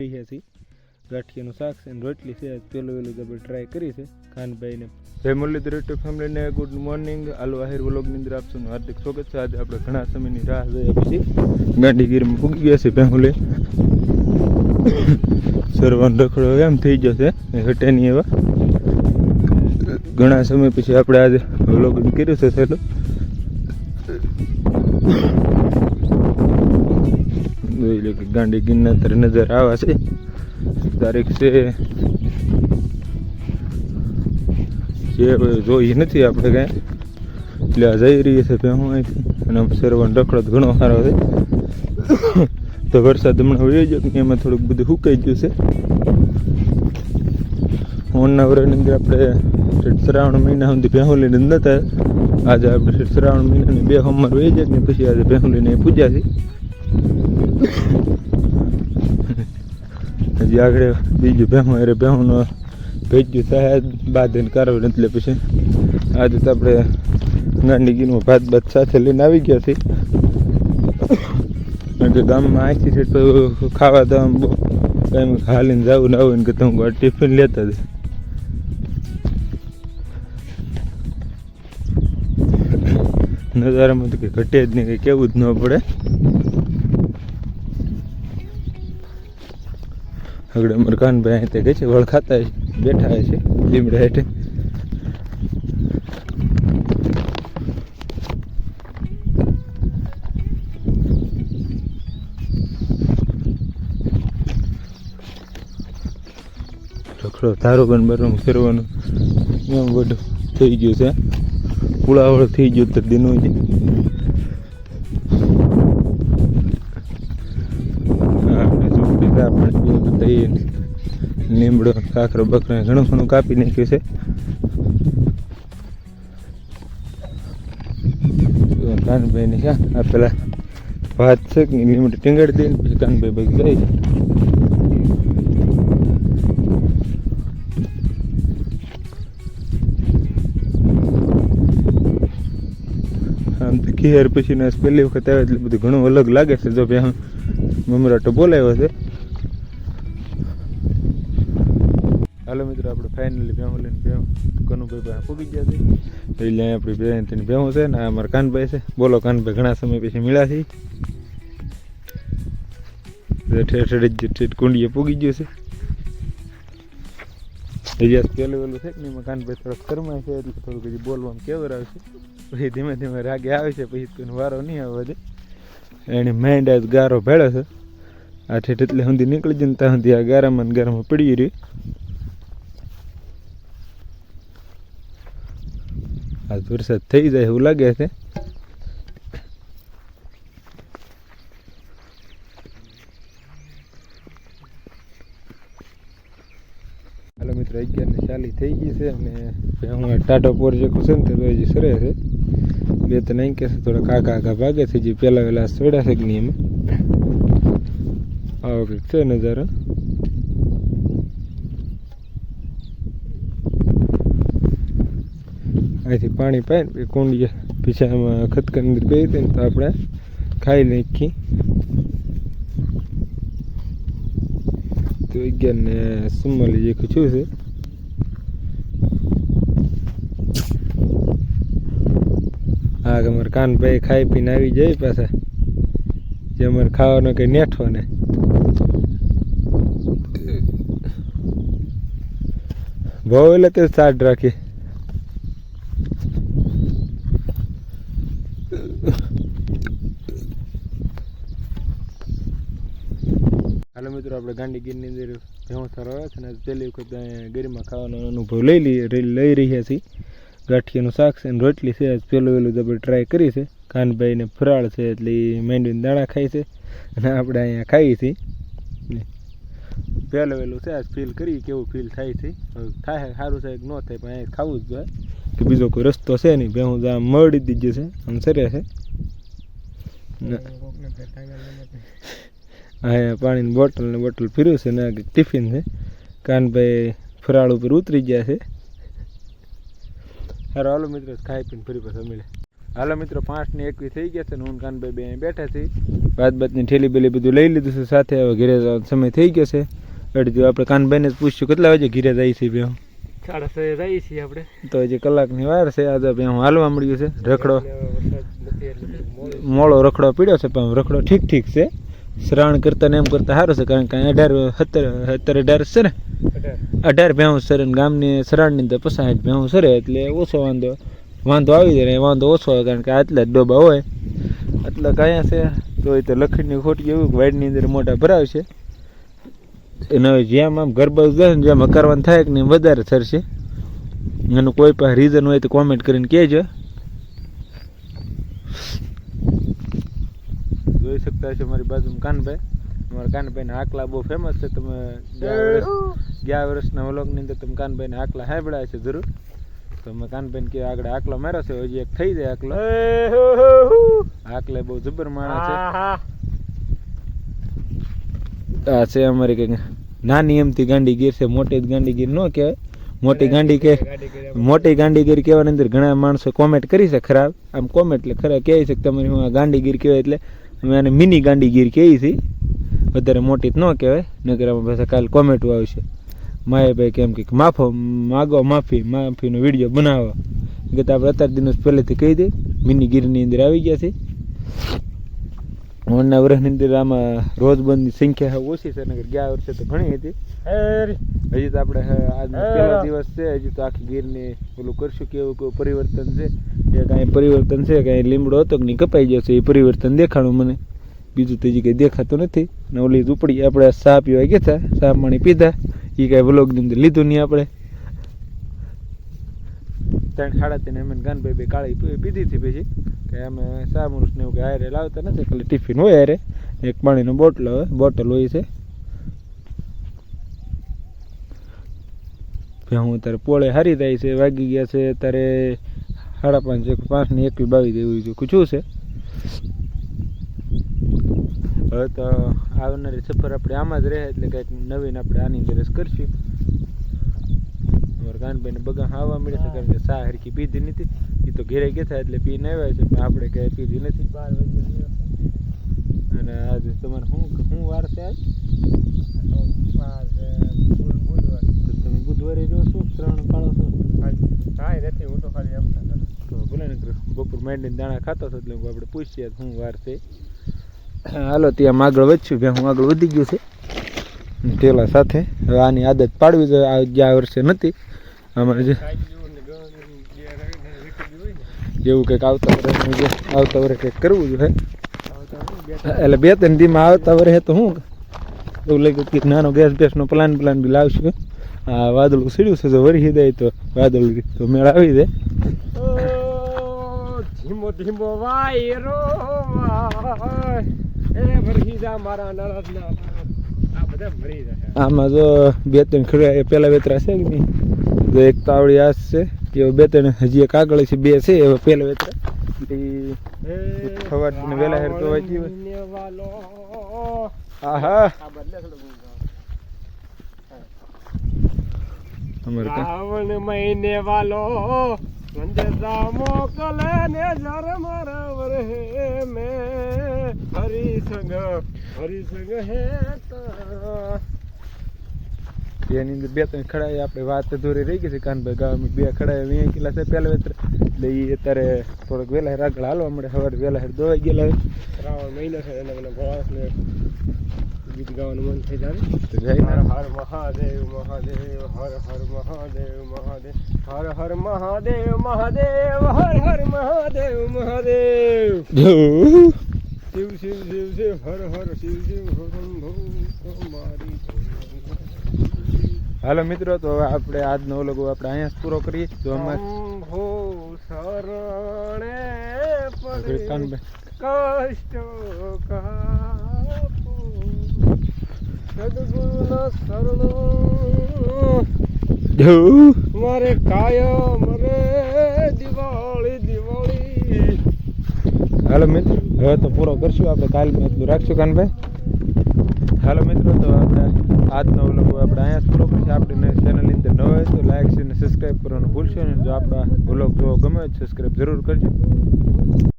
ગાંઠિયાનું શાક છે અને રોટલી છે. પેલું વેલું આપણે ટ્રાય કરી છે ખાનભાઈને. જય મુરલીધર યુટ્યુબ ફેમિલીને ગુડ મોર્નિંગ. આલુ આહિર વ્લોગની અંદર આપશું હાર્દિક સ્વાગત છે. આજે આપણે ઘણા સમયની રાહ જોયા પછી ગાંધીગીરમાં પૂગી ગયા છે પહેલે સરવાન રખડો એમ થઈ જશે હટે નહીં એવા ઘણા સમય પછી આપણે આજે વ્લોગ કર્યું છે સહેલો. જોઈ લો કે ગાંધીગીરના તર નજર આવા છે. તારીખ છે જે જોઈ નથી આપણે કાંઈ એટલે આ જઈ રહી છે ભેહું અહીંથી અને સરવાન રખડો ઘણો સારો છે. તો વરસાદ હમણાં વહી ગયો કે એમાં થોડુંક બધું સુકાઈ ગયું છે. ઓનના વરની અંદર આપણે શ્રાવણ મહિના સુધી ભેહું લઈને નતા. આજે આપણે શ્રાવણ મહિનાની 2 સોમવાર વહી જાય ને પછી આજે ભેહું લઈને પૂજા છે. હજી આગળ બીજું ભેહું અરે ભેહુંનો ભેજ્યું થાય બાંધીને કારવે એટલે પછી આજે તો આપણે ગાંધીગીરમાં ભાત સાથે લઈને આવી ગયા છીએ. કારણ કે ગામમાં અહીંથી છે તો ખાવા તો આમ કાંઈ હાલીને જવું ને આવું ને કે તમે ટિફિન લેતા જ નજારામાં તો કંઈ ઘટે જ નહીં, કંઈ કેવું જ ન પડે. આગળ અમારે કાનભાઈ અહીં ગઈ છે વળ ખાતા બેઠા છે લીમડા હેઠે. રખડો ધારો બન બરમ ફેરવાનું એમ બધું થઈ ગયું છે. પુળાવળ થઈ ગયું તો દિનો જ લીમડો કાકરો બકરો ઘણું ઘણું કાપી નાખ્યું છે. કાનભાઈ ને ક્યાં આ પેલા ભાત છે કે લીમડો ટીંગાડી દઈને પછી કાનભાઈ બાકી જાય. આમ તો ખેર પછી ને પહેલી વખત આવે એટલે બધું ઘણું અલગ લાગે છે. જો ભાઈ મમરાટો બોલાવ્યો છે. હાલો મિત્રો આપણે ફાઇનલી ભેહું લઈને કનુભાઈ પાસે પૂગી ગયા છે. એટલે અહીંયા આપણી ભેહું છે ને અમારા કાનભાઈ છે. બોલો કાનભાઈ, ઘણા સમય પછી મળ્યા છે. ઠેઠ કુંડીએ પૂગી ગયું છે. હજી પેલું વેલું છે ને એમાં કાનભાઈ થોડોક શરમાય છે એટલે થોડુંક હજી બોલવામાં કેવર આવશે. પછી ધીમે ધીમે રાગે આવે છે પછી કોઈનો વારો નહીં આવે બધે. એની માઇન્ડ આજ ગારો ભેળે છે. આ ઠેઠ એટલે સુધી નીકળી જાય ને ત્યાં સુધી આ ગારામાં પડી રહી. આજ વરસાદ થઈ જાય એવું લાગે છે. હાલો મિત્રો 11:40 થઈ ગઈ છે અને હું ટાટો પોર જે છે ને તો હજી સરે છે. 2-3 અહીં કે છે થોડા કાકા ભાગે છે. જે પહેલા વહેલા સોડ્યા છે કે નહીં એમાં આવો કંઈક છે નજારો. અહીંથી પાણી પાય ને કુંડીએ પીછામાં ખતકર અંદર કહી દે ને તો આપણે ખાઈ નાખી. તો 11:44 જે ખુશું છે. હા અમારે કાનભાઈ ખાઈ પીને આવી જાય પાછા. જે અમારે ખાવાનો કંઈ નેઠો ને ભાવ એટલે તે સાડ રાખીએ. હાલો મિત્રો આપણે ગાંધીગીરની અંદર ભેહું સારો આવે છે ને પહેલી વખત ગરીમાં ખાવાનો અનુભવ લઈ રહ્યા છીએ. ગાંઠિયાનું શાક છે અને રોટલી છે. પેલું વેલું આપણે ટ્રાય કરી છે. કાનભાઈને ફરાળ છે એટલે માંડવીને દાણા ખાય છે અને આપણે અહીંયા ખાઈએ છીએ. પહેલું વહેલું છે આજ ફીલ કરી કેવું ફીલ થાય છે. થાય સારું થાય કે ન થાય પણ અહીંયા ખાવું જ જોઈએ કે બીજો કોઈ રસ્તો છે નહીં. ભેહું આમ મળી દીધી છે આમ સરે છે. અહીંયા પાણીની બોટલ ફીર્યું છે ને ટિફિન છે. કાનભાઈ ફરાળ ઉપર ઉતરી ગયા છે. હાલો મિત્રો ખાઈ પીને ફરી પાછા મળે. હાલો મિત્રો 5:21 થઈ ગયા છે ને હું કાનભાઈ બે અહીં બેઠા છીએ બાદની ઠેલી બેલી બધું લઈ લીધું છે સાથે હવે ઘરે જવાનો સમય થઈ ગયો છે અડધું આપણે કાનભાઈને જ પૂછ્યું કેટલા વાગે ઘરે જાય છે બે 6:30 જઈએ છીએ આપણે તો હજી કલાકની વાર છે આજે હું હાલવા મળ્યું છે રખડો મોળો રખડો પીડ્યો છે પણ રખડો ઠીક છે શ્રાવણ કરતા ને એમ કરતા સારું છે કારણ કે 18 છે ને 18 ભેંસ સરે ને ગામની શ્રાવણની અંદર 65 ભેંસ સરે એટલે ઓછો વાંધો આવી જાય ને વાંધો ઓછો હોય કારણ કે આટલા જ ડોબા હોય એટલે કયા છે તો એ તો લખીની ખોટી એવું વાઇડની અંદર મોટા ભરાવ છે અને હવે જેમ આમ ગરબા જાય ને જેમ કરવાનું થાય કે નહીં વધારે સરશે એનું કોઈ પણ રીઝન હોય તો કોમેન્ટ કરીને કહેજો જોઈ શકતા હશો મારી બાજુમાં કાનભાઈ અમારા કાનભાઈના આકલા બહુ ફેમસ છે તમે ગયા વર્ષના વ્લોગની અંદર તમે કાનભાઈના આકલા સાંભળ્યા છે જરૂર તો મેં કાનભાઈને કે આગળ આકલો માર્યો છે હજી એક થઈ જાય આકલો આકલે બહુ જબર માણસ છે આ છે અમારી કંઈક નાની એમથી ગાંડીગીર છે મોટી ગાંડીગીર ન કહેવાય મોટી ગાંડીગીર કહેવાની અંદર ઘણા માણસો કોમેન્ટ કરી છે ખરાબ આમ કોમેન્ટ એટલે ખરા કહે છે કે તમારી હું આ ગાંડીગીર કહેવાય એટલે અમે આને મિની ગાંડીગીર કહીએ છીએ વધારે મોટી ન કહેવાય નકર આમાં પાછા કાલે કોમેન્ટો આવશે માયાભાઈ કેમ કે માફીનો વિડીયો બનાવો કે આપણે અત્યાર દિવસ પહેલેથી કહી દઈએ મિની ગીરની અંદર આવી ગયા છે ઓળના વર્ષની અંદર આમાં રોજબંધની સંખ્યા ઓછી છે નગર ગયા વર્ષે તો ઘણી હતી હજી તો આપણે આજનો પહેલો દિવસ છે હજી તો આખી ગીરની પેલું કરશું કેવું કેવું પરિવર્તન છે એ કાંઈ પરિવર્તન છે કાંઈ લીમડો હતો કે નહીં કપાઈ ગયો છે એ પરિવર્તન દેખાણું મને બીજું તો હજી કંઈ દેખાતું નથી ને ઓલી ઝૂંપડી આપણે ચા પીવા ગયા હતા ચા પાણી પીધા એ કાંઈ વ્લોગની અંદર લીધું નહીં આપણે 3:30 અમે કાનભાઈ બે કાળી પીધી હતી પછી કે અમે સામુરસ ને એવું કે હારે લાવતા નથી ખાલી ટિફિન હોય હારે એક પાણીનો બોટલ હોય છે હું અત્યારે પોળે હારી થાય છે વાગી ગયા છે અત્યારે 5:30 5:22 જેવું છે કુછું છે હવે તો આવનારી સફર આપણે આમાં જ રહે એટલે કંઈક નવીન આપણે આની અંદર જ કરશું અમારા કાનભાઈને બગા આવવા મળે છે કારણ કે ચા હરખી પીધી નથી એ તો ઘેરે ગયા એટલે પીને આવ્યા છે પણ આપણે કંઈ પીધી નથી 12 વાગે અને આજે તમારે શું વાર છે આજ બુધવાર તો તમે બુધવારે રહ્યો છો શ્રાવણ પાળો છો કાંઈ નથી હું તો ખાલી એમ તો ભલે ને બપોર માંડીને દાણા ખાતો હતો એટલે આપણે પૂછીએ શું વાર છે હાલો ત્યાં આગળ વધશું હું આગળ વધી ગયું છે ટેલા સાથે હવે આની આદત પાડવી જોઈએ ગયા વર્ષે નથી અમારે જેવું કંઈક આવતા વર્ષે કંઈક કરવું જોઈએ એટલે 2-3 દીમાં આવતા વર્ષે તો હું એવું લાગ્યું કે નાનો ગેસનો પ્લાન બી લાવશું આ વાદળું સીડ્યું છે જો વરસી જાય તો વાદળ તો મેળ આવી જાય ધીમો વાયરો આમાં જો 2-3 ખડા પેલા વેતરા છે કે નહીં જો એક તાવડી આસ છે એ 2-3 હજી એક આગળ છે 2 છે હવે પેલા વેતરા સવારને વેલા હેર તો વાજી આહા અમારે શ્રાવણ મહિને વાલો સંદેશા મોકલે ને જર મારા વરહે મે હરિસંગ હે એની અંદર 2-3 ખડા આપણે વાત અધૂરી રહી ગઈ છે કાનભાઈ ગામમાં 2 ખડા 20 કિલા છે પહેલા વેતર એટલે એ અત્યારે થોડોક વહેલા આગળ હાલવા મળે સવારે વહેલા દોવાઈ ગયેલા શ્રાવણ મહિનો છે એટલે મને ભવાસને ગીત ગાવાનું મન થઈ જાય તો જય હર મહાદેવ મહાદેવ હર હર મહાદેવ મહાદેવ હર હર મહાદેવ મહાદેવ હર હર મહાદેવ મહાદેવ શિવ શિવ શિવ શિવ હર હર શિવ શિવ મારી હાલો મિત્રો તો હવે આપણે આજનો વ્લોગ આપણે અહીંયા જ પૂરો કરીએ તો અમારે શરણે પડી કષ્ટ કાપો સદગુરુના શરણ મારે કાયમ રે દિવાળી હાલો મિત્રો હવે તો પૂરો કરશું આપણે કાલે એટલું રાખશું કાનભાઈ હાલો મિત્રો, તો આપણે આજનો વ્લોગ આપણે અહીંયા જ પૂરો કરીશું. આપણી ચેનલની અંદર ન હોય તો લાઈક છે અને સબસ્ક્રાઈબ કરવાનું ભૂલશો નહીં. જો આપણા વ્લોગ જો ગમે તો સબસ્ક્રાઈબ જરૂર કરજો.